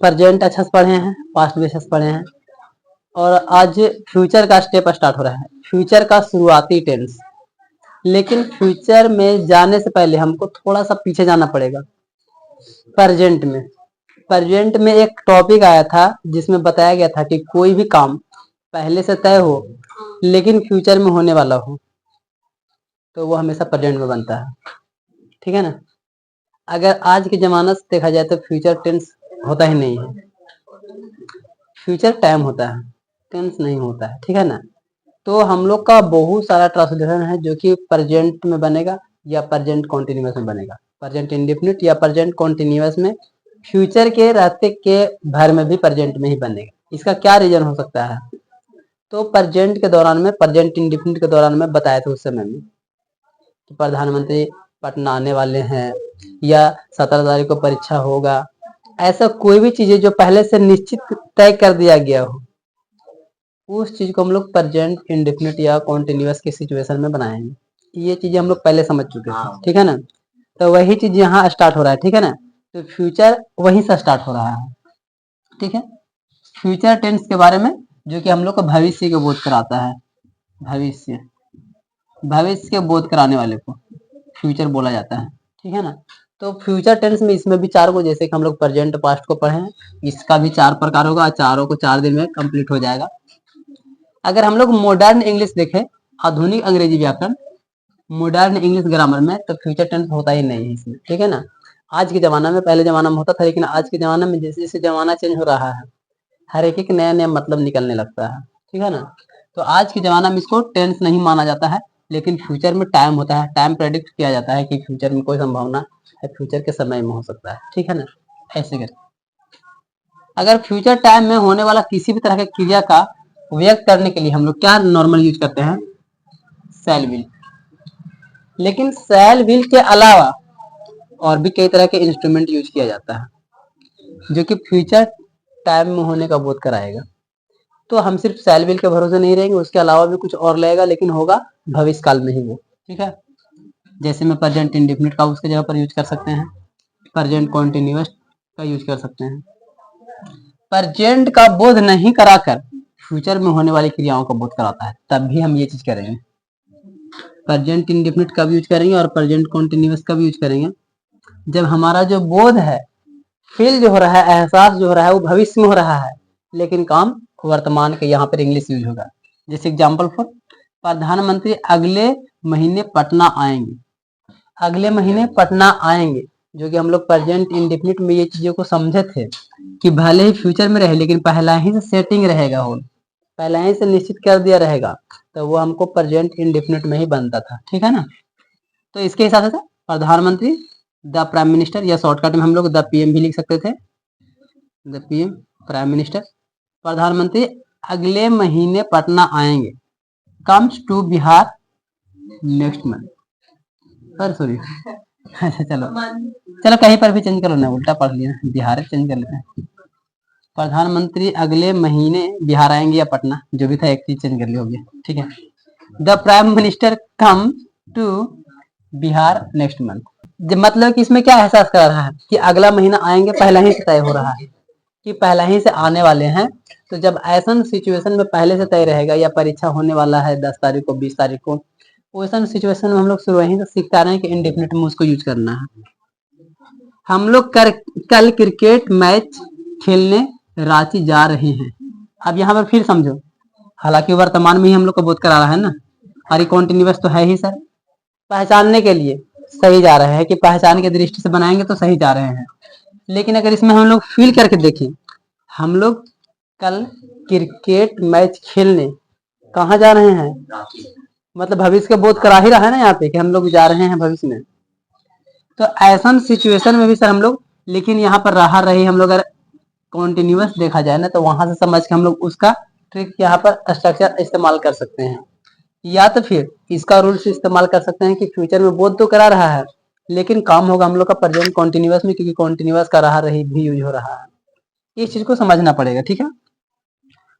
Present अच्छा से पढ़े हैं, पास्ट भी अच्छा से पढ़े हैं, और आज फ्यूचर का स्टेप स्टार्ट हो रहा है, फ्यूचर का शुरुआती टेंस। लेकिन फ्यूचर में जाने से पहले हमको थोड़ा सा पीछे जाना पड़ेगा। प्रेजेंट में एक टॉपिक आया था जिसमें बताया गया था कि कोई भी काम पहले से तय हो लेकिन फ्यूचर में होने वाला हो तो वो हमेशा प्रेजेंट में बनता है, ठीक है ना। अगर आज के जमाना से देखा जाए तो फ्यूचर टेंस होता ही नहीं है, फ्यूचर टाइम होता है, टेंस नहीं होता है, ठीक है ना। तो हम लोग का बहुत सारा ट्रांसलेशन है जो कि प्रेजेंट में बनेगा या प्रेजेंट कॉन्टिन्यूअस में बनेगा, प्रेजेंट इंडेफिनिट या प्रेजेंट कॉन्टिन्यूअस में, फ्यूचर के रहते के भर में भी प्रेजेंट में ही बनेगा। इसका क्या रीजन हो सकता है? तो प्रेजेंट के दौरान में, प्रेजेंट इंडेफिनिट के दौरान में बताया था उस समय में कि प्रधानमंत्री पटना आने वाले हैं या 17 तारीख को परीक्षा होगा, ऐसा कोई भी चीजें जो पहले से निश्चित तय कर दिया गया हो उस चीज को हम लोग प्रेजेंट इंडेफिनिट या कॉन्टिन्यूअस के सिचुएशन में बनाएंगे। ये चीजें हम लोग पहले समझ चुके हैं, ठीक है ना। तो वही चीज यहाँ स्टार्ट हो रहा है, ठीक है ना। तो फ्यूचर वहीं से स्टार्ट हो रहा है, ठीक है। फ्यूचर टेंस के बारे में जो कि हम लोग को भविष्य को बोध कराता है, भविष्य के बोध कराने वाले को फ्यूचर बोला जाता है, ठीक है ना। तो फ्यूचर टेंस में इसमें भी 4 को, जैसे कि हम लोग प्रेजेंट पास्ट को पढ़े हैं, इसका भी 4 प्रकार होगा, चारों को 4 दिन में कंप्लीट हो जाएगा। अगर हम लोग मॉडर्न इंग्लिश देखें, आधुनिक अंग्रेजी व्याकरण, मॉडर्न इंग्लिश ग्रामर में, तो फ्यूचर टेंस होता ही नहीं है इसमें, ठीक है ना। आज के जमाना में, पहले जमाना में होता था, लेकिन आज के जमाना में जैसे जैसे जमाना चेंज हो रहा है हर एक नया नया मतलब निकलने लगता है, ठीक है ना। तो आज के जमाना में इसको टेंस नहीं माना जाता है, लेकिन फ्यूचर में टाइम होता है, टाइम प्रेडिक्ट किया जाता है कि फ्यूचर में कोई संभावना है, फ्यूचर के समय में हो सकता है, ठीक है ना। ऐसे करके अगर फ्यूचर टाइम में होने वाला किसी भी तरह के क्रिया का व्यक्त करने के लिए हम लोग क्या नॉर्मल यूज करते हैं? शैल विल। लेकिन शैल विल के अलावा और भी कई तरह के इंस्ट्रूमेंट यूज किया जाता है जो कि फ्यूचर टाइम में होने का बोध कराएगा। तो हम सिर्फ शैल विल के भरोसे नहीं रहेंगे, उसके अलावा भी कुछ और लगेगा, लेकिन होगा भविष्य काल में ही वो, ठीक है। जैसे मैं प्रेजेंट इंडेफिनिट का उसके जगह पर यूज कर सकते हैं, प्रेजेंट कॉन्टिन्यूअस का यूज कर सकते हैं। प्रेजेंट का बोध नहीं कराकर फ्यूचर में होने वाली क्रियाओं का बोध कराता है, तब भी हम ये चीज करेंगे। प्रेजेंट इंडेफिनिट का भी यूज करेंगे और प्रेजेंट कॉन्टिन्यूअस का भी यूज करेंगे जब हमारा जो बोध है, फील जो हो रहा है, एहसास जो हो रहा है, वो भविष्य में हो रहा है, लेकिन काम वर्तमान के यहाँ पर इंग्लिश यूज होगा। जैसे एग्जाम्पल फॉर, प्रधानमंत्री अगले महीने पटना आएंगे, अगले महीने पटना आएंगे, जो कि हम लोग प्रेजेंट इंडेफिनिट में ये चीजों को समझे थे कि भले ही फ्यूचर में रहे लेकिन पहला ही से सेटिंग रहेगा, होल पहला ही से निश्चित कर दिया रहेगा, तो वो हमको प्रेजेंट इंडेफिनिट में ही बनता था, ठीक है ना। तो इसके हिसाब से प्रधानमंत्री द प्राइम मिनिस्टर, या शॉर्टकट में हम लोग द पीएम भी लिख सकते थे, द पीएम प्राइम मिनिस्टर। प्रधानमंत्री अगले महीने पटना आएंगे, comes to Bihar next month, sorry अच्छा चलो कहीं पर भी चेंज करो ना, उल्टा पढ़ लिया, बिहार चेंज कर लेते हैं। प्रधानमंत्री अगले महीने बिहार आएंगे या पटना, जो भी था एक चीज चेंज कर लिया, हो गया, ठीक है। The prime minister come to Bihar next month, मतलब कि इसमें क्या एहसास कर रहा है कि अगला महीना आएंगे पहला ही से तय हो रहा है कि पहला ही से आने वाले हैं। तो जब ऐसा सिचुएशन में पहले से तय रहेगा या परीक्षा होने वाला है 10 तारीख को 20 तारीख को, वैसा सिचुएशन में हम लोग शुरू ही से सीखता रहे कि इंडेफिनिट में उसको यूज करना है। हम लोग कल क्रिकेट मैच खेलने रांची जा रहे हैं। अब यहाँ पर फिर समझो, हालांकि वर्तमान में ही हम लोग को बोध करा रहा है ना, और कॉन्टिन्यूअस तो है ही सर, पहचानने के लिए सही जा रहे हैं कि पहचान की दृष्टि से बनाएंगे तो सही जा रहे हैं। लेकिन अगर इसमें हम लोग फील करके देखें, हम लोग कल क्रिकेट मैच खेलने कहाँ जा रहे हैं, मतलब भविष्य का बोध करा ही रहा है ना यहाँ पे कि हम लोग जा रहे हैं भविष्य में। तो ऐसा सिचुएशन में भी सर हम लोग, लेकिन यहाँ पर रहा रही हम लोग अगर कॉन्टिन्यूअस देखा जाए ना, तो वहां से समझ के हम लोग उसका ट्रिक यहाँ पर स्ट्रक्चर इस्तेमाल कर सकते हैं, या तो फिर इसका रूल्स इस्तेमाल कर सकते हैं कि फ्यूचर में बोध तो करा रहा है लेकिन काम होगा हम लोग का प्रेजेंट कॉन्टिन्यूअस में, क्योंकि कॉन्टिन्यूअस का रहा रही भी यूज हो रहा है। इस चीज को समझना पड़ेगा, ठीक है।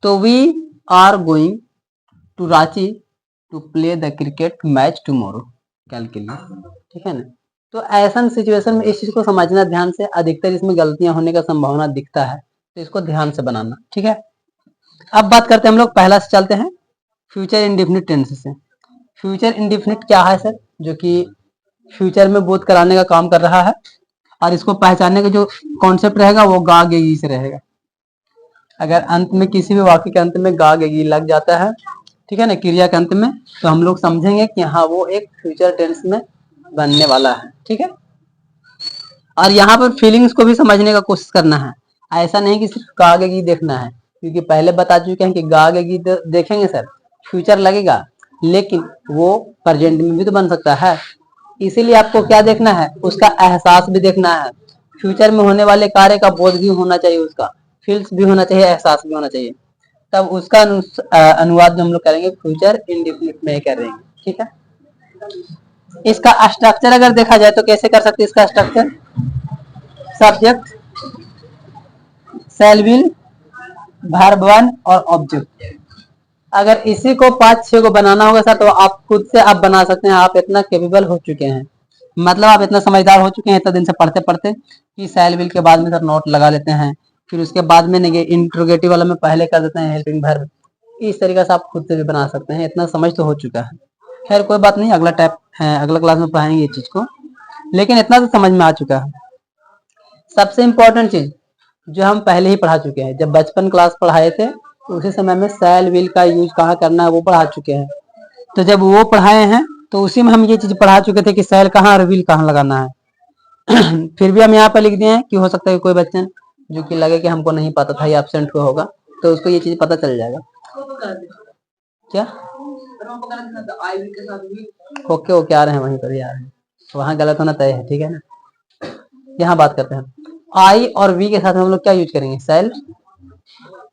तो we are going to Ranchi to play the cricket match tomorrow, कल के लिए, ठीक है ना। तो ऐसा सिचुएशन में इस चीज को समझना ध्यान से, अधिकतर इसमें गलतियां होने का संभावना दिखता है, तो इसको ध्यान से बनाना, ठीक है। अब बात करते हैं हम लोग, पहला से चलते हैं फ्यूचर इंडेफिनिट टेंस से। फ्यूचर इंडेफिनिट क्या है सर? जो कि फ्यूचर में बोध कराने का काम कर रहा है, और इसको पहचानने का जो कॉन्सेप्ट रहेगा वो गा गेगी से रहेगा। अगर अंत में किसी भी वाक्य के अंत में गा गेगी लग जाता है, ठीक है ना, क्रिया के अंत में, तो हम लोग समझेंगे कि हाँ वो एक फ्यूचर टेंस में बनने वाला है, ठीक है। और यहाँ पर फीलिंग्स को भी समझने का कोशिश करना है, ऐसा नहीं कि सिर्फ गा गेगी देखना है, क्योंकि पहले बता चुके हैं कि गा गेगी देखेंगे सर फ्यूचर लगेगा, लेकिन वो प्रेजेंट में भी तो बन सकता है। इसीलिए आपको क्या देखना है, उसका एहसास भी देखना है। फ्यूचर में होने वाले कार्य का बोध भी होना चाहिए, उसका फील्स भी होना चाहिए, एहसास भी होना चाहिए, तब उसका अनुवाद जो हम लोग करेंगे फ्यूचर इंडेफिनिट में करेंगे, ठीक है। इसका स्ट्रक्चर अगर देखा जाए तो कैसे कर सकते हैं इसका structure? Subject, shell will, verb one और ऑब्जेक्ट। अगर इसी को 5-6 को बनाना होगा सर, तो आप खुद से आप बना सकते हैं, आप इतना कैपेबल हो चुके हैं, मतलब आप इतना समझदार हो चुके हैं इतना दिन से पढ़ते पढ़ते, कि शैल विल के बाद में सर नोट लगा लेते हैं, फिर उसके बाद में इंट्रोगेटिव वाला में पहले कर देते हैं हेल्पिंग वर्ब। इस तरीके से आप खुद से भी बना सकते हैं, इतना समझ तो हो चुका है। खैर कोई बात नहीं, अगला टाइप है, अगला क्लास में पढ़ाएंगे ये चीज को, लेकिन इतना तो समझ में आ चुका है। सबसे इम्पोर्टेंट चीज जो हम पहले ही पढ़ा चुके हैं, जब बचपन क्लास पढ़ाए थे तो उसी समय में शैल विल का यूज कहाँ करना है वो पढ़ा चुके हैं। तो जब वो पढ़ाए हैं तो उसी में हम ये चीज पढ़ा चुके थे कि शैल कहाँ और विल कहाँ लगाना है। फिर भी हम यहाँ पर लिख दिए हैं कि हो सकता है कोई बच्चन जो कि लगे कि हमको नहीं पता था, ये एब्सेंट हुआ होगा, तो उसको ये चीज पता चल जाएगा। क्या ओके ओके, आ रहे हैं वहीं पर ही आ रहे हैं, वहां गलत होना तय है, ठीक है ना। यहाँ बात करते हैं, आई और वी के साथ हम लोग क्या यूज करेंगे? Shall,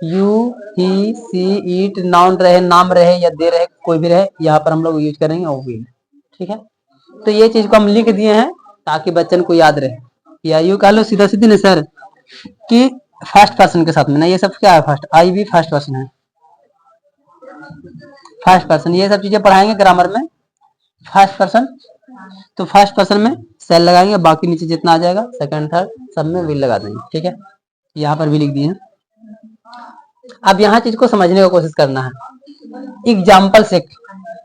you, he, she, it, noun रहे, नाम रहे या दे रहे, कोई भी रहे, यहाँ पर हम लोग यूज करेंगे और विल, ठीक है। तो ये चीज को हम लिख दिए हैं ताकि बच्चन को याद रहे, या यू कह लो सीधा सीधी ना सर कि फर्स्ट पर्सन के साथ में ना, ये सब क्या है, फर्स्ट आई भी फर्स्ट पर्सन है, फर्स्ट पर्सन, ये सब चीजें पढ़ाएंगे ग्रामर में। फर्स्ट पर्सन, तो फर्स्ट पर्सन में सेल लगाएंगे, बाकी नीचे जितना आ जाएगा सेकंड थर्ड सब में विल लगा देंगे, ठीक है। यहाँ पर भी लिख दिए हैं। अब यहाँ चीज को समझने की कोशिश करना है एग्जाम्पल से,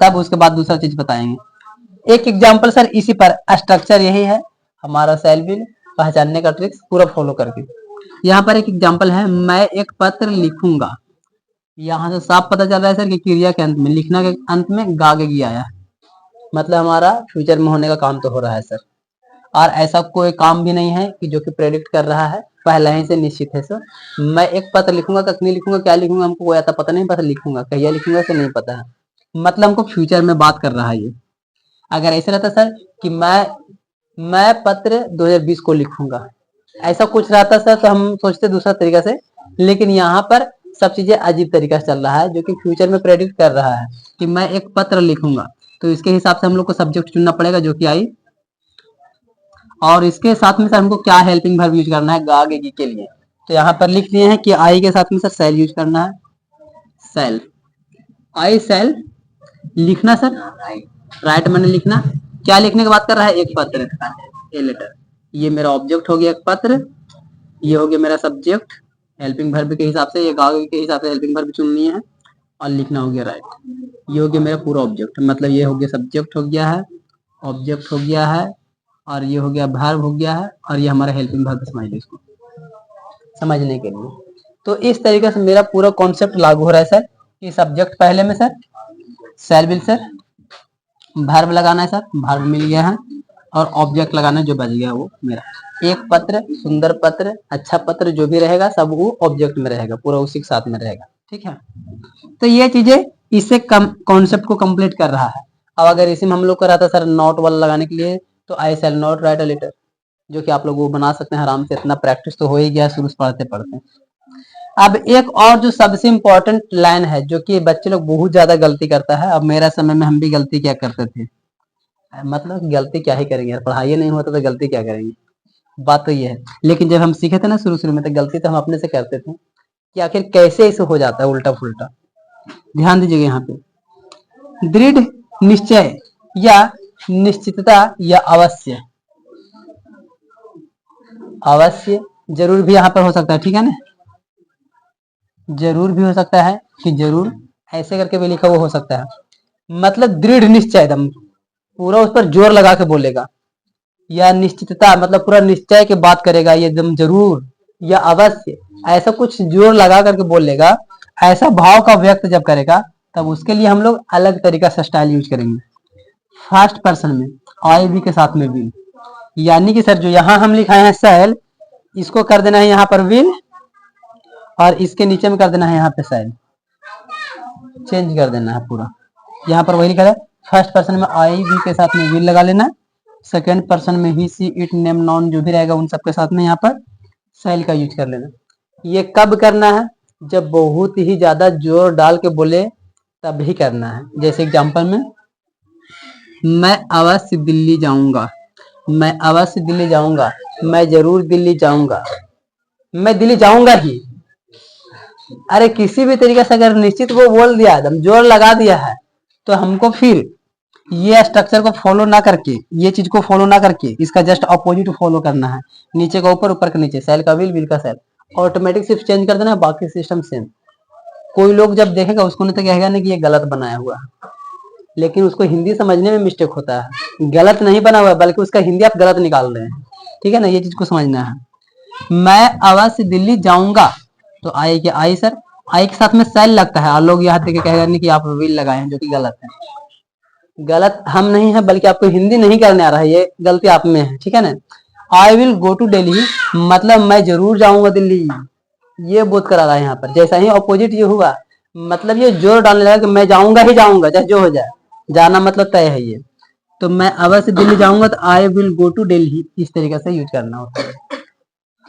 तब उसके बाद दूसरा चीज बताएंगे। एक एग्जाम्पल सर इसी पर, स्ट्रक्चर यही है हमारा शैल विल पहचानने का ट्रिक्स पूरा फॉलो करके। यहाँ पर एक एग्जाम्पल है, मैं एक पत्र लिखूंगा। यहाँ से साफ पता चल रहा है सर कि क्रिया के अंत में, लिखना के अंत में गागेगी आया, मतलब हमारा फ्यूचर में होने का काम तो हो रहा है सर। और ऐसा कोई काम भी नहीं है कि जो कि प्रेडिक्ट कर रहा है, पहले ही से निश्चित है सर। मैं एक पत्र लिखूंगा, कखनी लिखूंगा, क्या लिखूंगा हमको कोई आता पता नहीं, बस लिखूंगा, कहिया लिखूंगा से नहीं पता है, मतलब हमको फ्यूचर में बात कर रहा है ये। अगर ऐसा रहता सर कि मैं पत्र 2020 को लिखूंगा, ऐसा कुछ रहता सर तो हम सोचते दूसरा तरीका से, लेकिन यहाँ पर सब चीजें अजीब तरीका से चल रहा है, जो कि फ्यूचर में प्रेडिक्ट कर रहा है कि मैं एक पत्र लिखूंगा, तो इसके हिसाब से हम लोग को सब्जेक्ट चुनना पड़ेगा जो कि आई, और इसके साथ में सर हमको क्या हेल्पिंग वर्ब यूज करना है गागेगी के लिए। तो यहाँ पर लिख दिए हैं कि आई के साथ में सर सेल यूज करना है, सेल, आई सेल लिखना सर, राइट मैंने लिखना, क्या लिखने की बात कर रहा है? एक पत्र, ए लेटर, ये मेरा ऑब्जेक्ट हो गया एक पत्र, ये हो गया मेरा सब्जेक्ट हेल्पिंग वर्ब के हिसाब से, ये गागे के हिसाब से हेल्पिंग वर्ब चुननी है, और लिखना हो गया राइट। ये हो गया मेरा पूरा ऑब्जेक्ट, मतलब ये हो गया सब्जेक्ट हो गया है, ऑब्जेक्ट हो गया है, और ये हो गया वर्ब हो गया है, और ये हमारा हेल्पिंग वर्ब समझ लो इसको समझने के लिए। तो इस तरीके से मेरा पूरा कॉन्सेप्ट लागू हो रहा है सर कि सब्जेक्ट पहले में sir shell will sir, verb लगाना है सर, वर्ब मिल गया है, और ऑब्जेक्ट लगाना जो बच गया वो मेरा एक पत्र, सुंदर पत्र, अच्छा पत्र, जो भी रहेगा सब वो ऑब्जेक्ट में रहेगा, पूरा उसी के साथ में रहेगा, ठीक है। तो ये चीजें इससे कॉन्सेप्ट को कंप्लीट कर रहा है। अब अगर इसी में हम लोग को रहता सर नोट वाला लगाने के लिए, तो I shall not write a letter, जो कि आप लोग वो बना सकते हैं आराम से, इतना प्रैक्टिस तो हो ही गया शुरू से पढ़ते पढ़ते। अब एक और जो सबसे इम्पोर्टेंट लाइन है जो कि बच्चे लोग बहुत ज्यादा गलती करता है, अब मेरा समय में हम भी गलती क्या करते थे, मतलब गलती क्या ही करेंगे यार, पढ़ाई नहीं होता तो गलती क्या करेंगे, बात तो ये है। लेकिन जब हम सीखे थे ना शुरू शुरू में, तो गलती तो हम अपने से करते थे कि आखिर कैसे इसे हो जाता है उल्टा फुल्टा। ध्यान दीजिएगा यहाँ पे, दृढ़ निश्चय या निश्चितता या अवश्य, अवश्य, जरूर भी यहाँ पर हो सकता है, ठीक है ना, जरूर भी हो सकता है कि जरूर, ऐसे करके भी लिखा हुआ हो सकता है। मतलब दृढ़ निश्चय, एकदम पूरा उस पर जोर लगा के बोलेगा, या निश्चितता मतलब पूरा निश्चय के बात करेगा, ये एकदम जरूर या अवश्य, ऐसा कुछ जोर लगा करके बोलेगा। ऐसा भाव का व्यक्त जब करेगा तब उसके लिए हम लोग अलग तरीका से स्टाइल यूज करेंगे। फर्स्ट पर्सन में आई भी के साथ में विल, यानी कि सर जो यहाँ हम लिखाए हैं सेल, इसको कर देना है यहाँ पर विल, और इसके नीचे में कर देना है यहाँ पे सेल, चेंज कर देना है पूरा। यहाँ पर वही लिखा है, फर्स्ट पर्सन में आई भी के साथ में विल लगा लेना, सेकेंड पर्सन में ही सी इट नेम नॉन जो भी रहेगा उन सबके साथ में यहाँ पर सेल का यूज कर लेना। ये कब करना है, जब बहुत ही ज्यादा जोर डाल के बोले तब ही करना है। जैसे एग्जांपल में, मैं अवश्य दिल्ली जाऊंगा, मैं अवश्य दिल्ली जाऊंगा, मैं जरूर दिल्ली जाऊंगा, मैं दिल्ली जाऊंगा ही। अरे किसी भी तरीके से अगर निश्चित वो बोल दिया, एकदम जोर लगा दिया है, तो हमको फिर ये स्ट्रक्चर को फॉलो ना करके, ये चीज को फॉलो ना करके इसका जस्ट अपोजिट फॉलो करना है। नीचे का ऊपर, ऊपर का नीचे, सेल का विल, विल का सेल, ऑटोमेटिक सिर्फ चेंज कर देना है, बाकी सिस्टम सेम। कोई लोग जब देखेगा उसको नहीं तो कहेगा ना कि ये गलत बनाया हुआ है, लेकिन उसको हिंदी समझने में मिस्टेक होता है। गलत नहीं बना हुआ है, बल्कि उसका हिंदी आप गलत निकाल रहे हैं, ठीक है ना, ये चीज को समझना है। मैं अवश्य दिल्ली जाऊंगा, तो आई के आई सर, आई के साथ में सेल लगता है, और लोग यहाँ देख के कहेगा नहीं कि आप विल लगाए हैं, जो कि गलत है। गलत हम नहीं है, बल्कि आपको हिंदी नहीं करने आ रहा है, ये गलती आप में है, ठीक है ना। I will go to Delhi, मतलब मैं जरूर जाऊंगा दिल्ली, ये बोध करा रहा है यहाँ पर। जैसा ही ऑपोजिट ये हुआ, मतलब ये जोर डालने लगा कि मैं जाऊंगा ही जाऊंगा, चाहे जो हो जाए, जाना मतलब तय है ये। तो मैं अवश्य दिल्ली जाऊंगा, तो I will go to Delhi, इस तरीके से यूज करना होता है।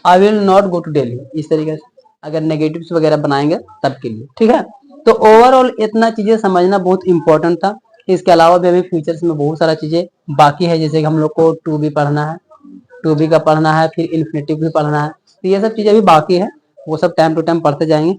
I will not go to Delhi, इस तरीके से अगर नेगेटिव्स वगैरह बनाएंगे तब के लिए, ठीक है। तो ओवरऑल इतना चीजें समझना बहुत इंपॉर्टेंट था। इसके अलावा भी अभी फ्यूचर्स में बहुत सारा चीजें बाकी है, जैसे कि हम लोग को टू बी पढ़ना है, टू बी का पढ़ना है, फिर इन्फिनेटिव भी पढ़ना है, तो ये सब चीजें भी बाकी है, वो सब टाइम टू टाइम पढ़ते जाएंगे।